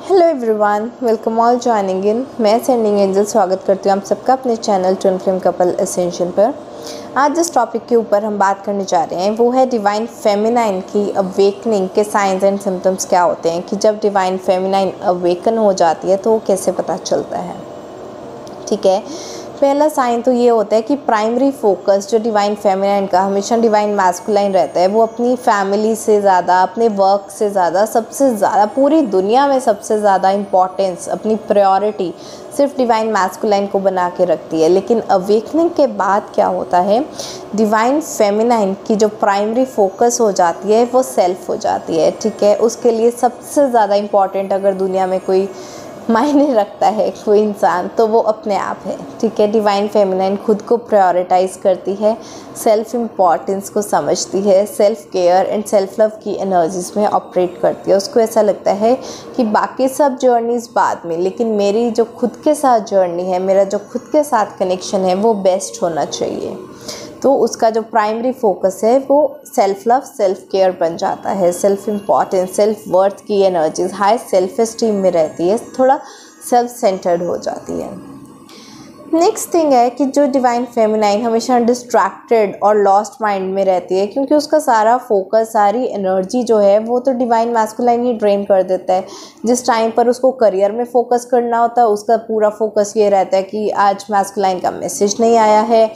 Hello everyone, welcome all joining in. मैं sending angel स्वागत करती हूँ आप सबका अपने channel twin flame couple essential पर। आज जिस टॉपिक के ऊपर हम बात करने जा रहे हैं वो है डिवाइन फेमिनाइन की अवेकनिंग के साइंस एंड सिम्टम्स क्या होते हैं, कि जब डिवाइन फेमिनाइन अवेकन हो जाती है तो कैसे पता चलता है। ठीक है, पहला साइन तो ये होता है कि प्राइमरी फोकस जो डिवाइन फेमिनाइन का हमेशा डिवाइन मैस्कुलाइन रहता है, वो अपनी फैमिली से ज़्यादा, अपने वर्क से ज़्यादा, सबसे ज़्यादा पूरी दुनिया में सबसे ज़्यादा इम्पॉर्टेंस, अपनी प्रायोरिटी सिर्फ डिवाइन मैस्कुलाइन को बना के रखती है। लेकिन अवेकनिंग के बाद क्या होता है, डिवाइन फेमिनाइन की जो प्राइमरी फोकस हो जाती है वो सेल्फ हो जाती है। ठीक है, उसके लिए सबसे ज़्यादा इम्पॉर्टेंट अगर दुनिया में कोई मायने रखता है कोई इंसान तो वो अपने आप है। ठीक है, डिवाइन फेमिनाइन खुद को प्रायोरिटाइज करती है, सेल्फ इम्पॉर्टेंस को समझती है, self care and self love की एनर्जीज में ऑपरेट करती है। उसको ऐसा लगता है कि बाकी सब जर्नीज बाद में, लेकिन मेरी जो खुद के साथ जर्नी है, मेरा जो खुद के साथ कनेक्शन है वो बेस्ट होना चाहिए। तो उसका जो प्राइमरी फोकस है वो सेल्फ लव, सेल्फ केयर बन जाता है, सेल्फ इम्पॉर्टेंस, सेल्फ वर्थ की एनर्जीज हाई सेल्फ एस्टीम में रहती है, थोड़ा सेल्फ सेंटर्ड हो जाती है। नेक्स्ट थिंग है कि जो डिवाइन फेमिनाइन हमेशा डिस्ट्रैक्टेड और लॉस्ट माइंड में रहती है, क्योंकि उसका सारा फोकस, सारी एनर्जी जो है वो तो डिवाइन मैस्कुलाइन ही ड्रेन कर देता है। जिस टाइम पर उसको करियर में फोकस करना होता है उसका पूरा फोकस ये रहता है कि आज मैस्कुलाइन का मैसेज नहीं आया है,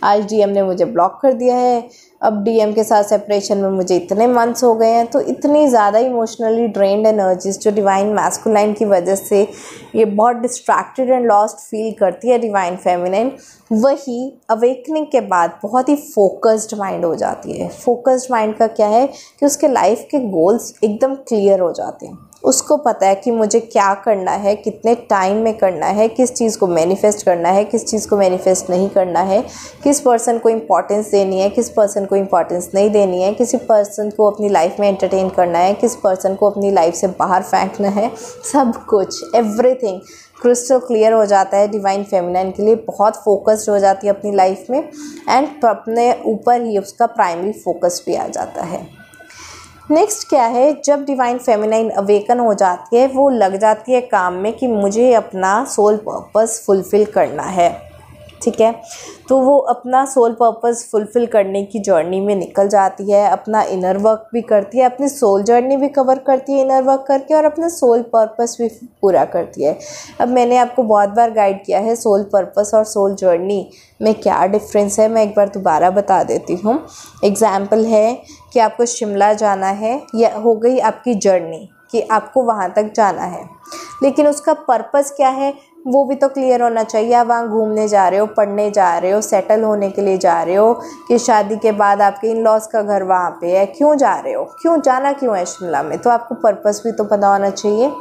आज डीएम ने मुझे ब्लॉक कर दिया है, अब डीएम के साथ सेपरेशन में मुझे इतने मंथ्स हो गए हैं। तो इतनी ज़्यादा इमोशनली ड्रेन्ड एनर्जीज जो डिवाइन मैस्कुलाइन की वजह से ये बहुत डिस्ट्रैक्टेड एंड लॉस्ट फील करती है डिवाइन फेमिनाइन, वही अवेकनिंग के बाद बहुत ही फोकस्ड माइंड हो जाती है। फोकस्ड माइंड का क्या है कि उसके लाइफ के गोल्स एकदम क्लियर हो जाते हैं। उसको पता है कि मुझे क्या करना है, कितने टाइम में करना है, किस चीज़ को मैनिफेस्ट करना है, किस चीज़ को मैनिफेस्ट नहीं करना है, किस पर्सन को इम्पोर्टेंस देनी है, किस पर्सन को इम्पोर्टेंस नहीं देनी है, किसी पर्सन को अपनी लाइफ में एंटरटेन करना है, किस पर्सन को अपनी लाइफ से बाहर फेंकना है। सब कुछ, एवरीथिंग क्रिस्टल क्लियर हो जाता है डिवाइन फेमिनाइन के लिए। बहुत फोकस्ड हो जाती है अपनी लाइफ में एंड अपने ऊपर ही उसका प्राइमरी फोकस भी आ जाता है। नेक्स्ट क्या है, जब डिवाइन फेमिनाइन अवेकन हो जाती है वो लग जाती है काम में कि मुझे अपना सोल पर्पस फुलफ़िल करना है। ठीक है, तो वो अपना सोल पर्पस फुलफ़िल करने की जर्नी में निकल जाती है, अपना इनर वर्क भी करती है, अपनी सोल जर्नी भी कवर करती है इनर वर्क करके, और अपना सोल पर्पस भी पूरा करती है। अब मैंने आपको बहुत बार गाइड किया है सोल पर्पस और सोल जर्नी में क्या डिफरेंस है, मैं एक बार दोबारा बता देती हूँ। एग्जाम्पल है कि आपको शिमला जाना है, या हो गई आपकी जर्नी कि आपको वहाँ तक जाना है, लेकिन उसका पर्पस क्या है वो भी तो क्लियर होना चाहिए। आप वहाँ घूमने जा रहे हो, पढ़ने जा रहे हो, सेटल होने के लिए जा रहे हो, कि शादी के बाद आपके इन लॉज का घर वहाँ पे है, क्यों जा रहे हो, क्यों जाना, क्यों है शिमला में, तो आपको पर्पस भी तो पता होना चाहिए।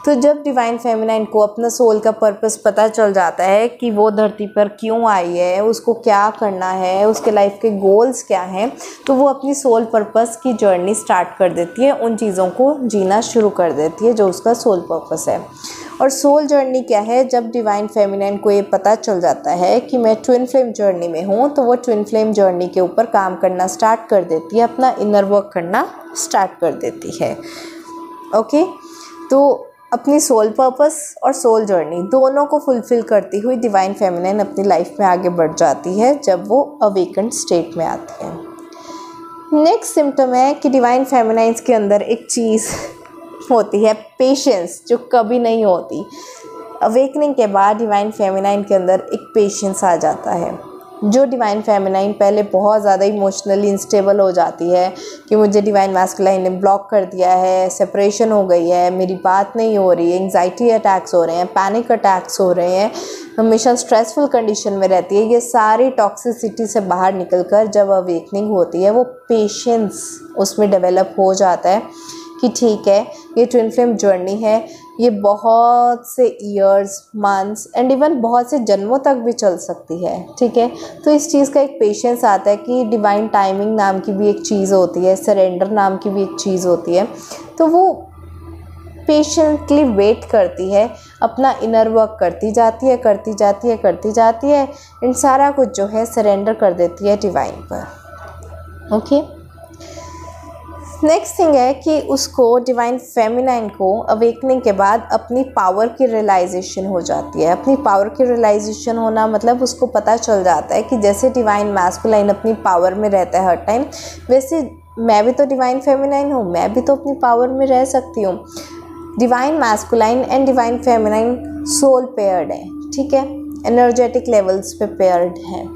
तो जब डिवाइन फेमिनाइन को अपना सोल का पर्पस पता चल जाता है कि वो धरती पर क्यों आई है, उसको क्या करना है, उसके लाइफ के गोल्स क्या हैं, तो वो अपनी सोल पर्पस की जर्नी स्टार्ट कर देती है, उन चीज़ों को जीना शुरू कर देती है जो उसका सोल पर्पस है। और सोल जर्नी क्या है, जब डिवाइन फेमिनाइन को ये पता चल जाता है कि मैं ट्विन फ्लेम जर्नी में हूँ, तो वो ट्विन फ्लेम जर्नी के ऊपर काम करना स्टार्ट कर देती है, अपना इनर वर्क करना स्टार्ट कर देती है। ओके, तो अपनी सोल पर्पस और सोल जर्नी दोनों को फुलफ़िल करती हुई डिवाइन फेमिनाइन अपनी लाइफ में आगे बढ़ जाती है जब वो अवेकेंड स्टेट में आती है। नेक्स्ट सिम्टम है कि डिवाइन फेमिनाइन्स के अंदर एक चीज़ होती है, पेशेंस, जो कभी नहीं होती। अवेकनिंग के बाद डिवाइन फेमिनाइन के अंदर एक पेशेंस आ जाता है। जो डिवाइन फेमिनाइन पहले बहुत ज़्यादा इमोशनली इंस्टेबल हो जाती है कि मुझे डिवाइन मैस्कुलाइन ने ब्लॉक कर दिया है, सेपरेशन हो गई है, मेरी बात नहीं हो रही है, एंग्जाइटी अटैक्स हो रहे हैं, पैनिक अटैक्स हो रहे हैं, हमेशा स्ट्रेसफुल कंडीशन में रहती है, ये सारी टॉक्सिसिटी से बाहर निकलकर जब अवेकनिंग होती है वो पेशेंस उसमें डेवलप हो जाता है कि ठीक है, ये ट्विन फ्लेम जर्नी है, ये बहुत से ईयर्स, मंथ्स एंड इवन बहुत से जन्मों तक भी चल सकती है। ठीक है, तो इस चीज़ का एक पेशेंस आता है कि डिवाइन टाइमिंग नाम की भी एक चीज़ होती है, सरेंडर नाम की भी एक चीज़ होती है। तो वो पेशेंटली वेट करती है, अपना इनर वर्क करती जाती है, करती जाती है, करती जाती है, इन सारा कुछ जो है सरेंडर कर देती है डिवाइन पर। ओके, नेक्स्ट थिंग है कि उसको डिवाइन फेमिनाइन को अवेकनिंग के बाद अपनी पावर की रियलाइजेशन हो जाती है। अपनी पावर की रियलाइजेशन होना मतलब उसको पता चल जाता है कि जैसे डिवाइन मैस्कुलाइन अपनी पावर में रहता है हर टाइम, वैसे मैं भी तो डिवाइन फेमिनाइन हूँ, मैं भी तो अपनी पावर में रह सकती हूँ। Divine masculine and divine feminine soul paired है, ठीक है, एनर्जेटिक लेवल्स पे पेयर्ड हैं।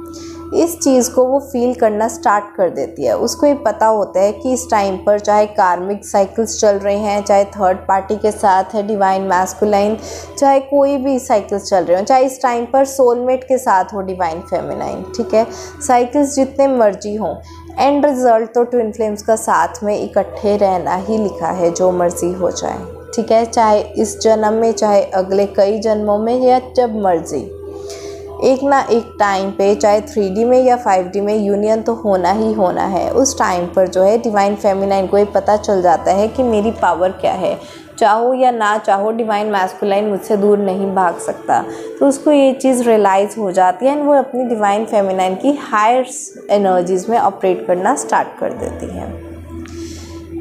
इस चीज़ को वो फील करना स्टार्ट कर देती है। उसको ये पता होता है कि इस टाइम पर चाहे कार्मिक साइकिल्स चल रहे हैं, चाहे थर्ड पार्टी के साथ है डिवाइन मैस्कुलाइन, चाहे कोई भी साइकिल्स चल रहे हो, चाहे इस टाइम पर सोलमेट के साथ हो डिवाइन फेमिनाइन, ठीक है, साइकिल्स जितने मर्जी हों, एंड रिजल्ट तो ट्विन फ्लेम्स का साथ में इकट्ठे रहना ही लिखा है, जो मर्जी हो जाए, ठीक है, चाहे इस जन्म में, चाहे अगले कई जन्मों में, या जब मर्जी, एक ना एक टाइम पे, चाहे 3D में या 5D में, यूनियन तो होना ही होना है। उस टाइम पर जो है डिवाइन फेमिनाइन को ये पता चल जाता है कि मेरी पावर क्या है, चाहो या ना चाहो डिवाइन मैस्कुलाइन मुझसे दूर नहीं भाग सकता। तो उसको ये चीज़ रियलाइज़ हो जाती है एंड वो अपनी डिवाइन फेमिनाइन की हायर एनर्जीज़ में ऑपरेट करना स्टार्ट कर देती है।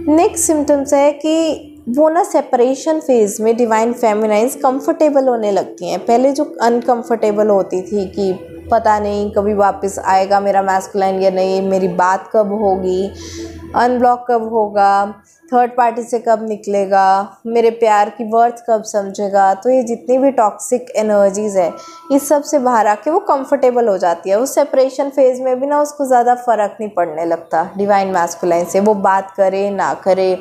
नेक्स्ट सिम्टम्स है कि वो ना सेपरेशन फेज़ में डिवाइन फेमिनाइन्स कंफर्टेबल होने लगती हैं। पहले जो अनकंफर्टेबल होती थी कि पता नहीं कभी वापस आएगा मेरा मैस्कुलाइन या नहीं, मेरी बात कब होगी, अनब्लॉक कब होगा, थर्ड पार्टी से कब निकलेगा, मेरे प्यार की वर्थ कब समझेगा। तो ये जितनी भी टॉक्सिक एनर्जीज़ है, इस सब से बाहर आके वो कंफर्टेबल हो जाती है। उस सेपरेशन फेज़ में भी ना उसको ज़्यादा फ़र्क नहीं पड़ने लगता डिवाइन मैस्कुलाइन से, वो बात करे ना करे,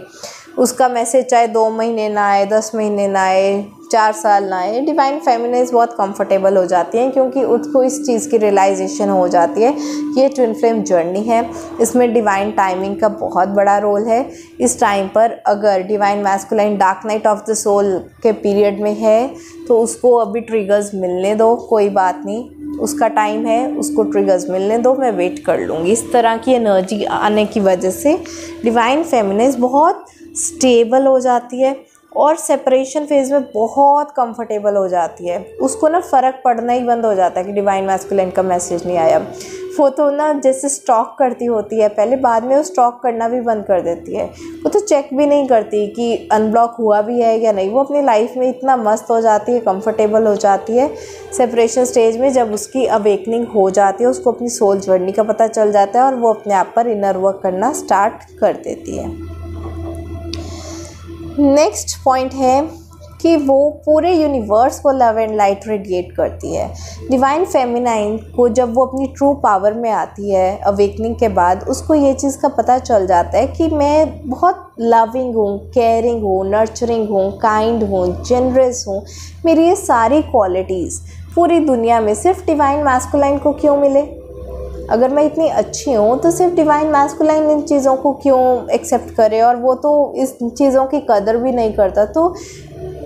उसका मैसेज चाहे 2 महीने ना आए, 10 महीने ना आए, 4 साल ना आए, डिवाइन फेमिनाइन्स बहुत कंफर्टेबल हो जाती हैं, क्योंकि उसको इस चीज़ की रियलाइजेशन हो जाती है कि ये ट्विन फ्लेम जर्नी है, इसमें डिवाइन टाइमिंग का बहुत बड़ा रोल है। इस टाइम पर अगर divine masculine dark night of the soul के पीरियड में है तो उसको अभी ट्रिगर्स मिलने दो, कोई बात नहीं, उसका टाइम है, उसको ट्रिगर्स मिलने दो, मैं वेट कर लूँगी। इस तरह की एनर्जी आने की वजह से डिवाइन फेमिनाइन्स बहुत स्टेबल हो जाती है और सेपरेशन फेज़ में बहुत कंफर्टेबल हो जाती है। उसको ना फ़र्क पड़ना ही बंद हो जाता है कि डिवाइन मैस्कुलाइन का मैसेज नहीं आया। वो तो ना जैसे स्टॉक करती होती है पहले, बाद में वो स्टॉक करना भी बंद कर देती है। वो तो चेक भी नहीं करती कि अनब्लॉक हुआ भी है या नहीं। वो अपनी लाइफ में इतना मस्त हो जाती है, कंफर्टेबल हो जाती है सेपरेशन स्टेज में। जब उसकी अवेकनिंग हो जाती है, उसको अपनी सोल जर्नी का पता चल जाता है और वो अपने आप पर इनर वर्क करना स्टार्ट कर देती है। नेक्स्ट पॉइंट है कि वो पूरे यूनिवर्स को लव एंड लाइट रेडिएट करती है। डिवाइन फेमिनाइन को जब वो अपनी ट्रू पावर में आती है अवेकनिंग के बाद, उसको ये चीज़ का पता चल जाता है कि मैं बहुत लविंग हूँ, केयरिंग हूँ, नर्चरिंग हूँ, काइंड हूँ, जेनरस हूँ। मेरी ये सारी क्वालिटीज़ पूरी दुनिया में सिर्फ डिवाइन मैस्कुलाइन को क्यों मिले? अगर मैं इतनी अच्छी हूँ तो सिर्फ डिवाइन मैस्कुलाइन इन चीज़ों को क्यों एक्सेप्ट करे, और वो तो इस चीज़ों की कदर भी नहीं करता। तो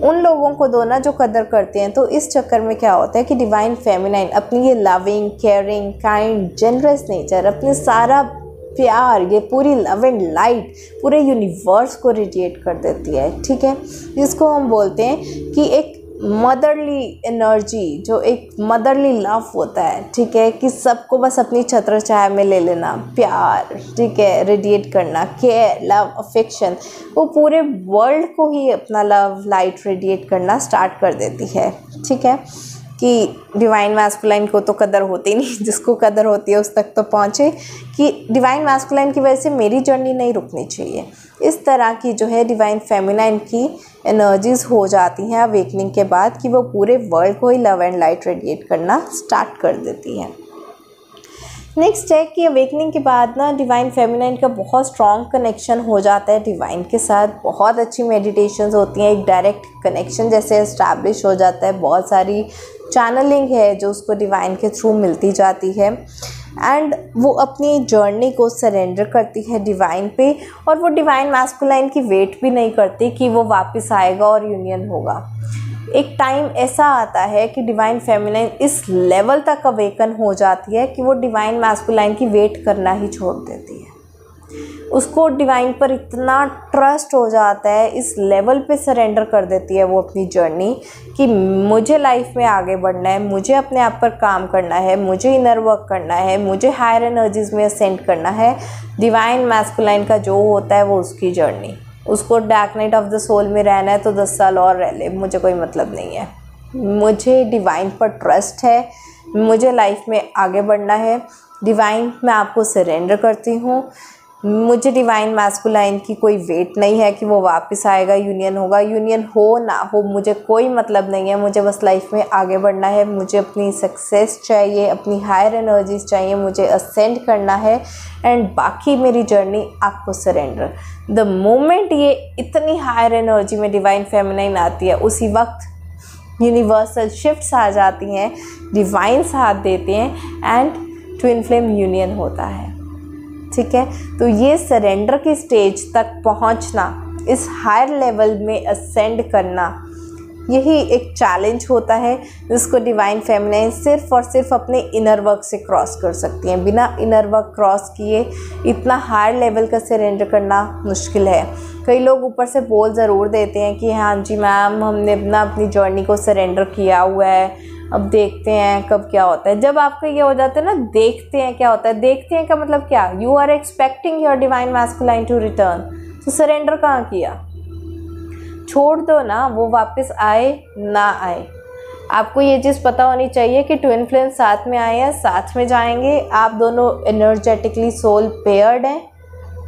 उन लोगों को दो ना जो कदर करते हैं। तो इस चक्कर में क्या होता है कि डिवाइन फेमिनाइन अपनी ये loving, caring, kind, generous nature, अपने सारा प्यार, ये पूरी लव एंड लाइट पूरे यूनिवर्स को रेडिएट कर देती है, ठीक है, जिसको हम बोलते हैं कि एक मदरली एनर्जी, जो एक मदरली लव होता है, ठीक है, कि सबको बस अपनी छत्र छाया में ले लेना, प्यार, ठीक है, रेडिएट करना, केयर, लव, अफेक्शन, वो पूरे वर्ल्ड को ही अपना लव लाइट रेडिएट करना स्टार्ट कर देती है, ठीक है। कि डिवाइन मैस्कुलाइन को तो कदर होती नहीं, जिसको कदर होती है उस तक तो पहुँचे कि डिवाइन मैस्कुलाइन की वजह से मेरी जर्नी नहीं रुकनी चाहिए। इस तरह की जो है डिवाइन फेमिनाइन की एनर्जीज़ हो जाती हैं अवेकनिंग के बाद कि वो पूरे वर्ल्ड को ही लव एंड लाइट रेडिएट करना स्टार्ट कर देती है। नेक्स्ट है कि अवेकनिंग के बाद ना डिवाइन फेमिनाइन का बहुत स्ट्रॉन्ग कनेक्शन हो जाता है डिवाइन के साथ। बहुत अच्छी मेडिटेशंस होती हैं, एक डायरेक्ट कनेक्शन जैसे इस्टेब्लिश हो जाता है। बहुत सारी चैनलिंग है जो उसको डिवाइन के थ्रू मिलती जाती है एंड वो अपनी जर्नी को सरेंडर करती है डिवाइन पे, और वो डिवाइन मैस्कुलाइन की वेट भी नहीं करती कि वो वापस आएगा और यूनियन होगा। एक टाइम ऐसा आता है कि डिवाइन फेमिनाइन इस लेवल तक अवेकन हो जाती है कि वो डिवाइन मैस्कुलाइन की वेट करना ही छोड़ देती है। उसको डिवाइन पर इतना ट्रस्ट हो जाता है, इस लेवल पे सरेंडर कर देती है वो अपनी जर्नी कि मुझे लाइफ में आगे बढ़ना है, मुझे अपने आप पर काम करना है, मुझे इनर वर्क करना है, मुझे हायर एनर्जीज में असेंड करना है। डिवाइन मैस्कुलाइन का जो होता है वो उसकी जर्नी, उसको dark night of the soul में रहना है तो 10 साल और रह ले, मुझे कोई मतलब नहीं है। मुझे डिवाइन पर ट्रस्ट है, मुझे लाइफ में आगे बढ़ना है। डिवाइन मैं आपको सरेंडर करती हूँ। मुझे डिवाइन मैस्कुलाइन की कोई वेट नहीं है कि वो वापस आएगा, यूनियन होगा। यूनियन हो ना हो मुझे कोई मतलब नहीं है, मुझे बस लाइफ में आगे बढ़ना है। मुझे अपनी सक्सेस चाहिए, अपनी हायर एनर्जीज चाहिए, मुझे असेंड करना है एंड बाकी मेरी जर्नी आपको सरेंडर। द मोमेंट ये इतनी हायर एनर्जी में डिवाइन फेमिनाइन आती है, उसी वक्त यूनिवर्सल शिफ्ट्स आ जाती हैं, डिवाइन साथ देते हैं एंड ट्विन फ्लेम यूनियन होता है। ठीक है, तो ये सरेंडर की स्टेज तक पहुंचना, इस हायर लेवल में असेंड करना, यही एक चैलेंज होता है जिसको डिवाइन फेमिनाइन सिर्फ और सिर्फ अपने इनर वर्क से क्रॉस कर सकती हैं। बिना इनर वर्क क्रॉस किए इतना हायर लेवल का सरेंडर करना मुश्किल है। कई लोग ऊपर से बोल ज़रूर देते हैं कि हाँ जी मैम, हमने अपनी जर्नी को सरेंडर किया हुआ है, अब देखते हैं कब क्या होता है। जब आपका ये हो जाता है ना, देखते हैं क्या होता है, देखते हैं का मतलब क्या, you are expecting your divine masculine to return, तो सरेंडर कहाँ किया, छोड़ दो ना, वो वापस आए ना आए। आपको ये चीज़ पता होनी चाहिए कि ट्विन फ्लेम साथ में आए हैं, साथ में जाएंगे। आप दोनों एनर्जेटिकली सोल पेयर्ड हैं,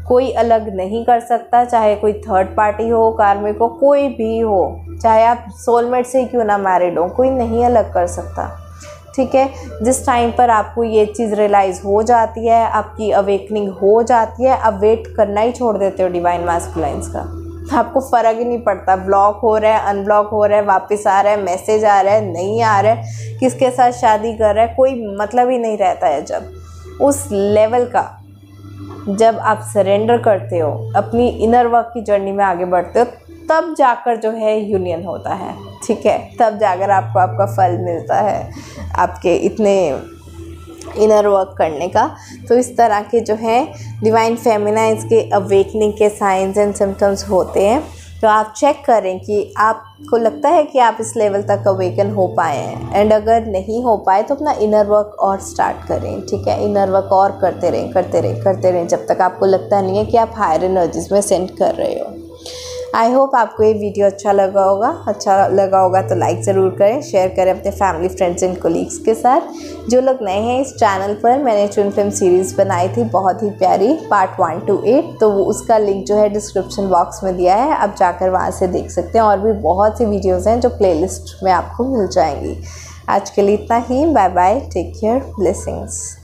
कोई अलग नहीं कर सकता, चाहे कोई थर्ड पार्टी हो, कार्मिक हो, कोई भी हो, चाहे आप सोलमेट से ही क्यों ना मैरिड हो, कोई नहीं अलग कर सकता। ठीक है, जिस टाइम पर आपको ये चीज़ रियलाइज़ हो जाती है, आपकी अवेकनिंग हो जाती है, आप वेट करना ही छोड़ देते हो डिवाइन मैस्कुलाइन्स का। आपको फ़र्क ही नहीं पड़ता, ब्लॉक हो रहा है, अनब्लॉक हो रहा है, वापस आ रहा है, मैसेज आ रहा है, नहीं आ रहा है, किसके साथ शादी कर रहा है, कोई मतलब ही नहीं रहता है। जब उस लेवल का जब आप सरेंडर करते हो, अपनी इनर वर्क की जर्नी में आगे बढ़ते हो, तब जाकर जो है यूनियन होता है। ठीक है, तब जाकर आपको आपका फल मिलता है आपके इतने इनर वर्क करने का। तो इस तरह के जो है डिवाइन फेमिनाइन्स के अवेकनिंग के साइंस एंड सिम्टम्स होते हैं। तो आप चेक करें कि आपको लगता है कि आप इस लेवल तक अवेकन हो पाए हैं, एंड अगर नहीं हो पाए तो अपना इनर वर्क और स्टार्ट करें। ठीक है, इनर वर्क और करते रहें जब तक आपको लगता नहीं है कि आप हायर एनर्जीज में सेंड कर रहे हो। आई होप आपको ये वीडियो अच्छा लगा होगा तो लाइक ज़रूर करें, शेयर करें अपने फैमिली, फ्रेंड्स एंड कोलीग्स के साथ। जो लोग नए हैं इस चैनल पर, मैंने ट्विन फ्लेम सीरीज़ बनाई थी बहुत ही प्यारी, पार्ट 1 to 8, तो उसका लिंक जो है डिस्क्रिप्शन बॉक्स में दिया है, आप जाकर वहाँ से देख सकते हैं। और भी बहुत सी वीडियोज़ हैं जो प्लेलिस्ट में आपको मिल जाएंगी। आज के लिए इतना ही, bye bye, take care, blessings.